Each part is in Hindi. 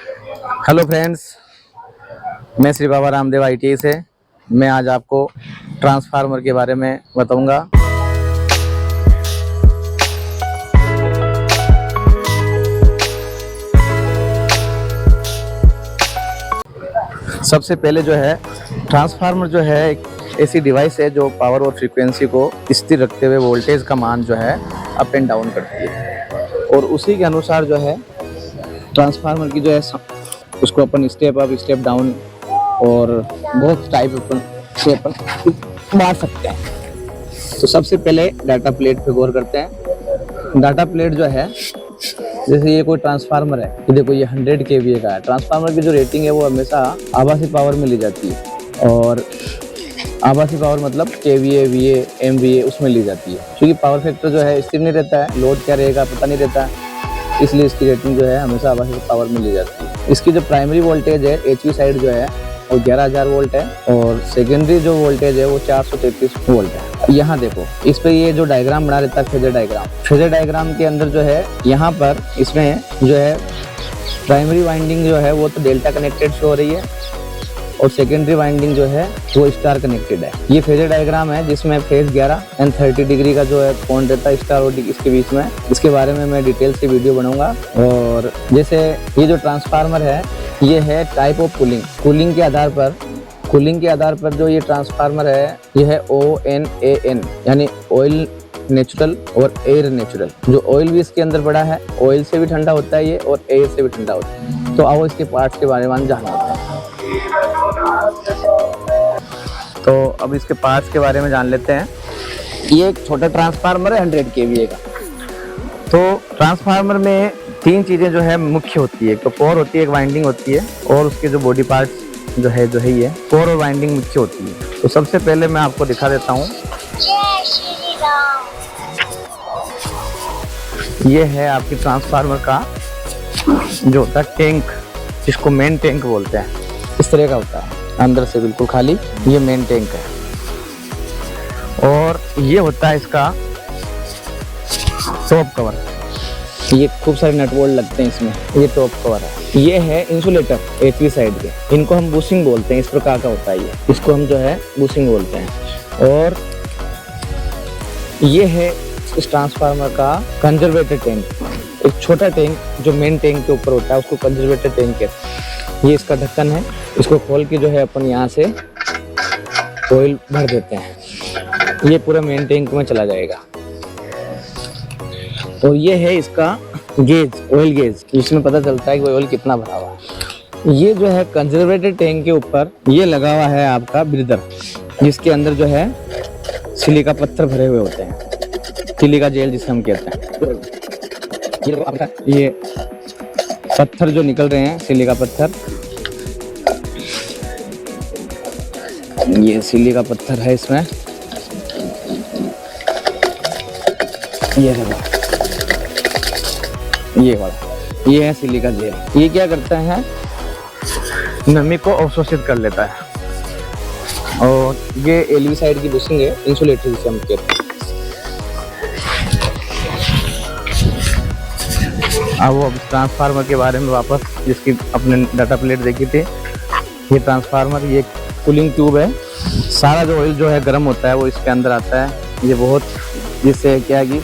हेलो फ्रेंड्स, मैं श्री बाबा रामदेव ITI से। मैं आज आपको ट्रांसफार्मर के बारे में बताऊंगा। सबसे पहले जो है ट्रांसफार्मर जो है एक ऐसी डिवाइस है जो पावर और फ्रीक्वेंसी को स्थिर रखते हुए वोल्टेज का मान जो है अप एंड डाउन करती है, और उसी के अनुसार जो है ट्रांसफार्मर की जो है उसको अपन स्टेप अप स्टेप डाउन और बहुत टाइप अपन से अपन मार सकते हैं। तो सबसे पहले डाटा प्लेट पे गौर करते हैं। डाटा प्लेट जो है, जैसे ये कोई ट्रांसफार्मर है, ये देखो ये 100 kVA का है। ट्रांसफार्मर की जो रेटिंग है वो हमेशा आभासी पावर में ली जाती है, और आभासी पावर मतलब kVA, VA, MVA उसमें ली जाती है। क्योंकि पावर फैक्टर जो है स्थिर नहीं रहता है, लोड क्या रहेगा पता नहीं रहता है, इसलिए इसकी रेटिंग जो है हमेशा आभासी पावर में ली जाती है। इसकी जो प्राइमरी वोल्टेज है HV साइड जो है वो 11,000 वोल्ट है, और सेकेंडरी जो वोल्टेज है वो 433 वोल्ट है। यहाँ देखो इस पे ये जो डायग्राम बना रहता है फेजर डायग्राम के अंदर जो है यहाँ पर इसमें जो है प्राइमरी वाइंडिंग जो है वो तो डेल्टा कनेक्टेड शो हो रही है, और सेकेंडरी वाइंडिंग जो है वो स्टार कनेक्टेड है। ये फेजर डायग्राम है जिसमें फेज 11 एंड 30 डिग्री का जो है कोण रहता है स्टार और इसके बीच में। इसके बारे में मैं डिटेल से वीडियो बनाऊंगा। और जैसे ये जो ट्रांसफार्मर है ये है टाइप ऑफ कूलिंग के आधार पर जो ये ट्रांसफार्मर है ये है ONAN, यानी ऑयल नेचुरल और एयर नेचुरल। जो ऑयल भी इसके अंदर पड़ा है, ऑयल से भी ठंडा होता है ये और एयर से भी ठंडा होता है। तो आओ इसके पार्ट्स के बारे में जानना होता है। तो अब इसके पार्ट्स के बारे में जान लेते हैं। ये एक छोटा ट्रांसफार्मर है 100 kVA का। तो ट्रांसफार्मर में 3 चीज़ें जो है मुख्य होती है। एक तो कोर होती है, एक वाइंडिंग होती है, और उसके जो बॉडी पार्ट्स जो है ये कोर और वाइंडिंग मुख्य होती है। तो सबसे पहले मैं आपको दिखा देता हूँ। ये है आपकी ट्रांसफार्मर का जो होता है टैंक, जिसको मेन टैंक बोलते हैं। इस तरह का होता है, अंदर से बिल्कुल खाली, ये मेन टैंक है। और ये होता है इसका टॉप कवर। ये खूब सारे नट बोल्ट लगते हैं इसमें, ये टॉप कवर है। ये है इंसुलेटर HV साइड के, इनको हम बूशिंग बोलते हैं। इस प्रकार का होता है ये, इसको हम जो है बूशिंग बोलते हैं। और ये है इस ट्रांसफार्मर का कंजर्वेटर टैंक, एक छोटा टैंक जो मेन टैंक के ऊपर होता है उसको कंजर्वेटर टैंक कहते हैं। ये इसका ढक्कन है, इसको खोल के जो है अपन यहाँ से ऑयल भर देते हैं, ये पूरा मेन टैंक में चला जाएगा। और ये है इसका गेज, ऑयल गेज, जिसमें पता चलता है कि ऑयल कितना भरा हुआ है। ये जो है कंजर्वेटर टैंक के ऊपर ये लगा हुआ है आपका ब्रीदर, जिसके अंदर जो है सिलिका पत्थर भरे हुए होते हैं, सिलिका जेल जिसे हम कहते हैं। ये पत्थर जो निकल रहे हैं, सिलिका पत्थर, ये सिलिका पत्थर है इसमें। ये देखो, ये वाला ये है सिलिका जेल। ये क्या करता है, नमी को अवशोषित कर लेता है। और ये LV साइड की बुशिंग है, इंसुलेटर जिसे हम कहते हैं। अब वो ट्रांसफार्मर के बारे में वापस, जिसकी अपने डाटा प्लेट देखी थी। ये ट्रांसफार्मर, ये कूलिंग ट्यूब है। सारा जो ऑयल जो है गर्म होता है वो इसके अंदर आता है। ये बहुत, जिससे क्या है कि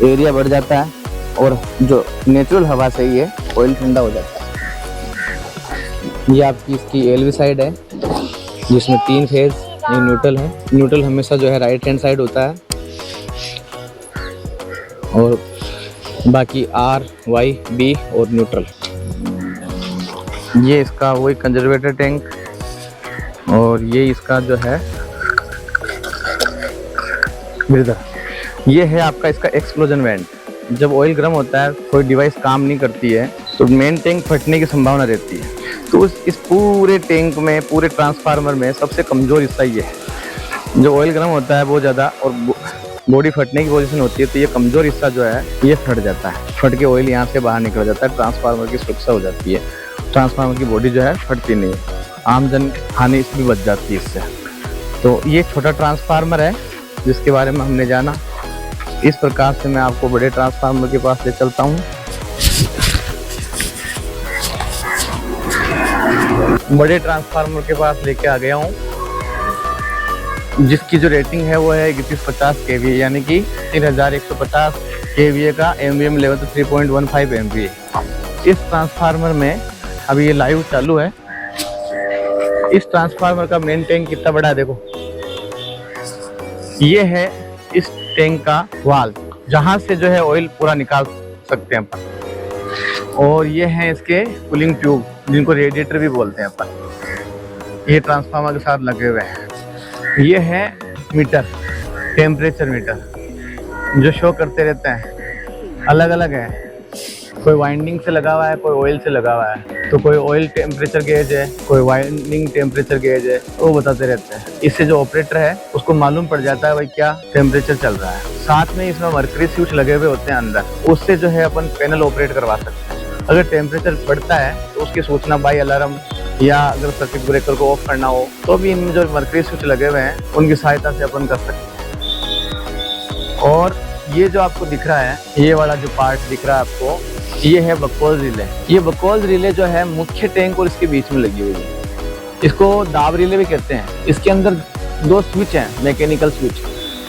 एरिया बढ़ जाता है, और जो नेचुरल हवा से ये ऑयल ठंडा हो जाता है। ये आपकी इसकी LV साइड है, जिसमें 3 फेज, ये न्यूट्रल है। न्यूट्रल हमेशा जो है राइट हैंड साइड होता है, और बाकी R, Y, B और न्यूट्रल। ये इसका वही कंजर्वेटर टैंक, और ये इसका जो है ब्रीदर। ये है आपका इसका एक्सप्लोजन वेंट। जब ऑयल गर्म होता है, कोई डिवाइस काम नहीं करती है, तो मेन टैंक फटने की संभावना रहती है। तो इस पूरे टैंक में, पूरे ट्रांसफार्मर में सबसे कमज़ोर हिस्सा ये है। जो ऑयल गर्म होता है बहुत ज़्यादा और बॉडी फटने की पोजीशन होती है, तो ये कमज़ोर हिस्सा जो है ये फट जाता है, फट के ऑयल यहाँ से बाहर निकल जाता है। ट्रांसफार्मर की सुरक्षा हो जाती है, ट्रांसफार्मर की बॉडी जो है फटती नहीं है, आमजन हानि भी बच जाती है इससे। तो ये छोटा ट्रांसफार्मर है जिसके बारे में हमने जाना। इस प्रकार से मैं आपको बड़े ट्रांसफार्मर के पास ले चलता हूँ। बड़े ट्रांसफार्मर के पास लेके आ गया हूँ, जिसकी जो रेटिंग है वो है 3150 kVA, यानी कि 3150 kVA का MVM लेवल तो 3.15 MVA। इस ट्रांसफार्मर में अभी ये लाइव चालू है। इस ट्रांसफार्मर का मेन टैंक कितना बड़ा है देखो, ये है इस टैंक का वाल्व, जहाँ से जो है ऑयल पूरा निकाल सकते हैं अपन। और ये है इसके कूलिंग ट्यूब, जिनको रेडिएटर भी बोलते हैं अपन, ये ट्रांसफार्मर के साथ लगे हुए हैं। ये है मीटर, टेम्परेचर मीटर, जो शो करते रहते हैं, अलग अलग है। कोई वाइंडिंग से लगा हुआ है, कोई ऑयल से लगा हुआ है। तो कोई ऑयल टेम्परेचर गेज है, कोई वाइंडिंग टेम्परेचर गेज है, वो बताते रहते हैं। इससे जो ऑपरेटर है उसको मालूम पड़ जाता है भाई क्या टेम्परेचर चल रहा है। साथ में इसमें मर्करी स्विच लगे हुए होते हैं अंदर, उससे जो है अपन पैनल ऑपरेट करवा सकते हैं। अगर टेम्परेचर बढ़ता है तो उसकी सूचना बाई अलार्म या अगर सर्किट ब्रेकर को ऑफ करना हो तो भी इनमें जो मर्करी स्विच लगे हुए हैं उनकी सहायता से अपन कर सकते हैं। और ये जो आपको दिख रहा है, ये वाला जो पार्ट दिख रहा है आपको, ये है बकौल रिले। ये बकौल रिले जो है मुख्य टैंक और इसके बीच में लगी हुई है। इसको दाब रिले भी कहते हैं। इसके अंदर 2 स्विच हैं, मैकेनिकल स्विच।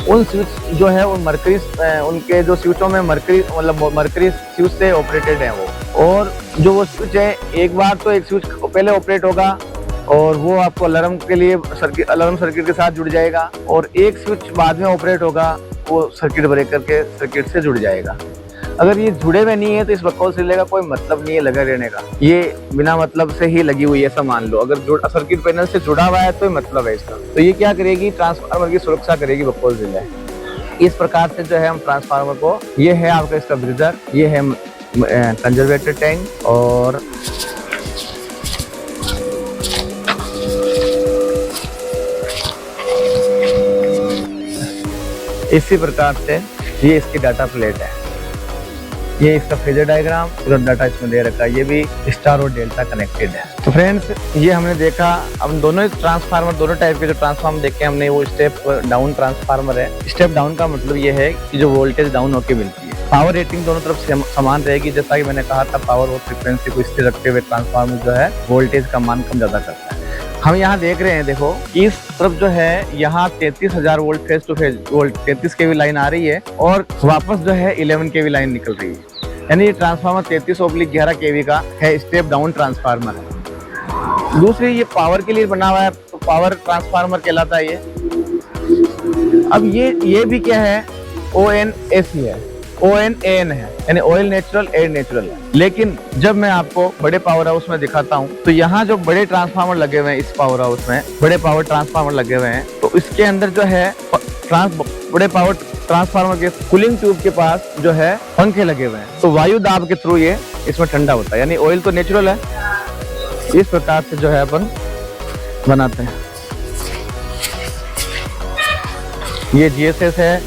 उन स्विच जो है वो मर्करी, उनके जो स्विचों में मर्करी, मतलब मर्करी स्विच से ऑपरेटेड है वो। और जो वो स्विच है, एक बार तो एक स्विच पहले ऑपरेट होगा और वो आपको अलार्म के लिए अलार्म सर्किट के साथ जुड़ जाएगा, और एक स्विच बाद में ऑपरेट होगा, वो सर्किट ब्रेकर के सर्किट से जुड़ जाएगा। अगर ये जुड़े हुए नहीं है तो इस बकौल रिले का कोई मतलब नहीं है लगा रहने का, ये बिना मतलब से ही लगी हुई है, ऐसा मान लो। अगर सर्किट पैनल से जुड़ा हुआ है तो मतलब है इसका। तो ये क्या करेगी, ट्रांसफार्मर की सुरक्षा करेगी बकौल रिले। इस प्रकार से जो है हम ट्रांसफार्मर को, ये है आपका इसका ब्रीदर, ये है कंजर्वेटर टैंक, और इसी प्रकार से ये इसकी डाटा प्लेट है। ये इसका फेजर डायग्राम, पूरा डाटा इसमें दे रखा है। ये भी स्टार और डेल्टा कनेक्टेड है। तो फ्रेंड्स, ये हमने देखा, अब दोनों ट्रांसफार्मर, दोनों टाइप के जो ट्रांसफार्मर देखे हमने, वो स्टेप डाउन ट्रांसफार्मर है। स्टेप डाउन का मतलब ये है कि जो वोल्टेज डाउन होकर मिलती है। पावर रेटिंग दोनों तरफ समान रहेगी। जैसा कि मैंने कहा था, पावर और फ्रीक्वेंसी को स्थिर रखते हुए ट्रांसफार्मर जो है वोल्टेज का मान कम ज्यादा करता है। हम यहाँ देख रहे हैं, देखो इस तरफ जो है यहाँ 33,000 volt phase two phase volt 33 kV line आ रही है, और वापस जो है 11 kV लाइन निकल रही है। यानी ये ट्रांसफार्मर 33/11 kV का है, स्टेप डाउन ट्रांसफार्मर है। दूसरी, ये पावर के लिए बना हुआ है, तो पावर ट्रांसफार्मर कहलाता है ये। अब ये भी क्या है, ONAC है, ONAN है, यानी ऑयल नेचुरल, एयर नेचुरल। लेकिन जब मैं आपको बड़े पावर हाउस में दिखाता हूँ, तो यहाँ जो बड़े ट्रांसफार्मर लगे हुए हैं, इस पावर हाउस में बड़े पावर ट्रांसफार्मर लगे हुए हैं, तो इसके अंदर जो है बड़े पावर ट्रांसफार्मर के कूलिंग ट्यूब के पास जो है पंखे लगे हुए हैं। तो वायु दाब के थ्रू ये इसमें ठंडा होता है, यानी ऑयल तो नेचुरल है। इस प्रकार से जो है अपन बनाते हैं। ये GSS है।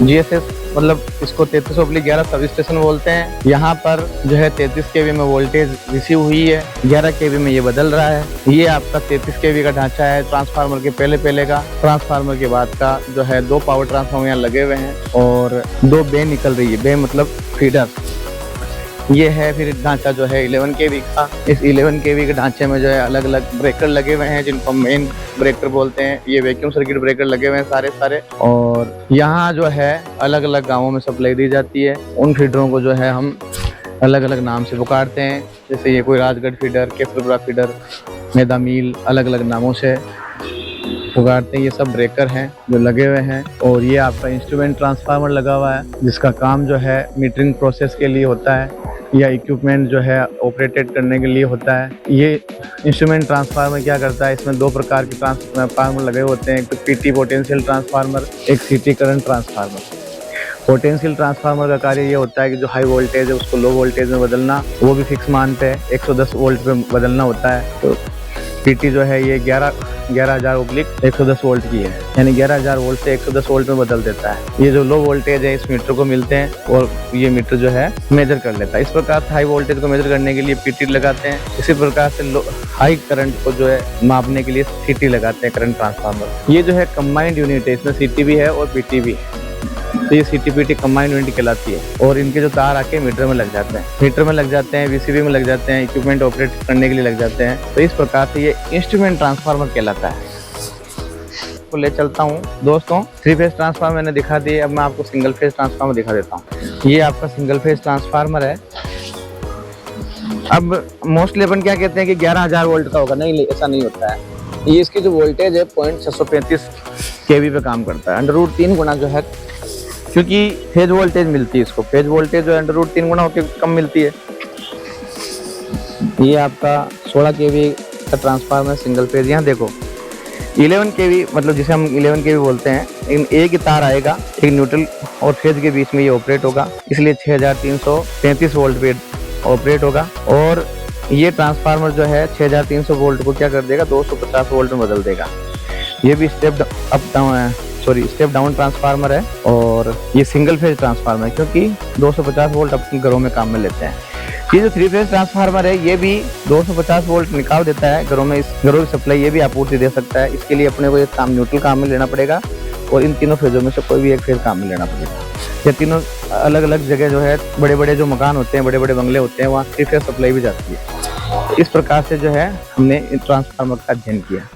GSS मतलब इसको 33/11 सब स्टेशन बोलते हैं। यहाँ पर जो है 33 kV में वोल्टेज रिसीव हुई है, 11 kV में ये बदल रहा है। ये आपका 33 kV का ढांचा है ट्रांसफार्मर के पहले का। ट्रांसफार्मर के बाद का जो है 2 पावर ट्रांसफार्मर यहाँ लगे हुए हैं, और 2 बे निकल रही है। बे मतलब फीडर। ये है फिर ढांचा जो है 11 kV का। इस 11 kV के ढांचे में जो है अलग अलग ब्रेकर लगे हुए हैं, जिनको मेन ब्रेकर बोलते हैं। ये वैक्यूम सर्किट ब्रेकर लगे हुए हैं सारे। और यहाँ जो है अलग अलग गांवों में सप्लाई दी जाती है। उन फीडरों को जो है हम अलग अलग नाम से पुकारते हैं। जैसे ये कोई राजगढ़ फीडर, केसरपुरा फीडर, मैदा मील, अलग अलग नामों से पुकारते हैं। ये सब ब्रेकर हैं जो लगे हुए हैं। और ये आपका इंस्ट्रूमेंट ट्रांसफार्मर लगा हुआ है, जिसका काम जो है मीटरिंग प्रोसेस के लिए होता है, या इक्विपमेंट जो है ऑपरेटेड करने के लिए होता है। ये इंस्ट्रूमेंट ट्रांसफार्मर क्या करता है, इसमें 2 प्रकार के ट्रांसफार्मर लगे होते हैं। एक तो PT पोटेंशियल ट्रांसफार्मर, एक CT current transformer. Potential transformer का कार्य ये होता है कि जो हाई वोल्टेज है उसको लो वोल्टेज में बदलना, वो भी फिक्स मान पे 110 वोल्ट पे बदलना होता है। तो PT जो है ये 11,000/110 वोल्ट की है, यानी 11,000 वोल्ट से 110 वोल्ट में बदल देता है। ये जो लो वोल्टेज है इस मीटर को मिलते हैं, और ये मीटर जो है मेजर कर लेता है। इस प्रकार से हाई वोल्टेज को मेजर करने के लिए PT लगाते हैं। इसी प्रकार से हाई करंट को जो है मापने के लिए CT लगाते हैं, करंट ट्रांसफार्मर। ये जो है कंबाइंड यूनिट है, इसमें CT भी है और PT भी है। तो ये CTPT कंबाइंड यूनिट कहलाती है। और इनके जो तार आके मीटर में लग जाते हैं, VCB में लग जाते हैं, इक्विपमेंट ऑपरेट करने के लिए लग जाते हैं। तो इस प्रकार से ये इंस्ट्रूमेंट ट्रांसफार्मर कहलाता है। को ले चलता हूँ दोस्तों, 3 फेज ट्रांसफार्मर मैंने दिखा दिए, अब मैं आपको सिंगल फेज ट्रांसफार्मर दिखा देता हूँ। ये आपका सिंगल फेज ट्रांसफार्मर है। अब मोस्टली अपन क्या कहते हैं कि 11,000 वोल्ट का होगा, नहीं ऐसा नहीं होता है। ये इसकी जो वोल्टेज है 0.635 kV पे काम करता है। √3 गुना जो है, क्योंकि फेज वोल्टेज मिलती है इसको, फेज वोल्टेज जो है √3 गुना होकर कम मिलती है। ये आपका 16 kV का ट्रांसफार्मर सिंगल फेज। यहाँ देखो 11 kV, मतलब जिसे हम 11 kV बोलते हैं, एक ही तार आएगा, एक न्यूट्रल और फेज के बीच में ये ऑपरेट होगा, इसलिए 6333 वोल्ट पे ऑपरेट होगा। और ये ट्रांसफार्मर जो है 6300 वोल्ट को क्या कर देगा, 250 वोल्ट में बदल देगा। ये भी स्टेप डाउन ट्रांसफार्मर है। और ये सिंगल फेज ट्रांसफार्मर है, क्योंकि 250 वोल्ट अपने घरों में काम में लेते हैं। ये जो 3 फेज ट्रांसफार्मर है, ये भी 250 वोल्ट निकाल देता है घरों में, घरों की सप्लाई ये भी आपूर्ति दे सकता है। इसके लिए अपने को एक काम न्यूट्रल काम में लेना पड़ेगा, और इन तीनों फेजों में से कोई भी एक फेज काम में लेना पड़ेगा। ये तीनों अलग अलग जगह जो है, बड़े बड़े जो मकान होते हैं, बड़े बड़े बंगले होते हैं, वहाँ 3 फेज सप्लाई भी जाती है। इस प्रकार से जो है हमने ट्रांसफार्मर का अध्ययन किया।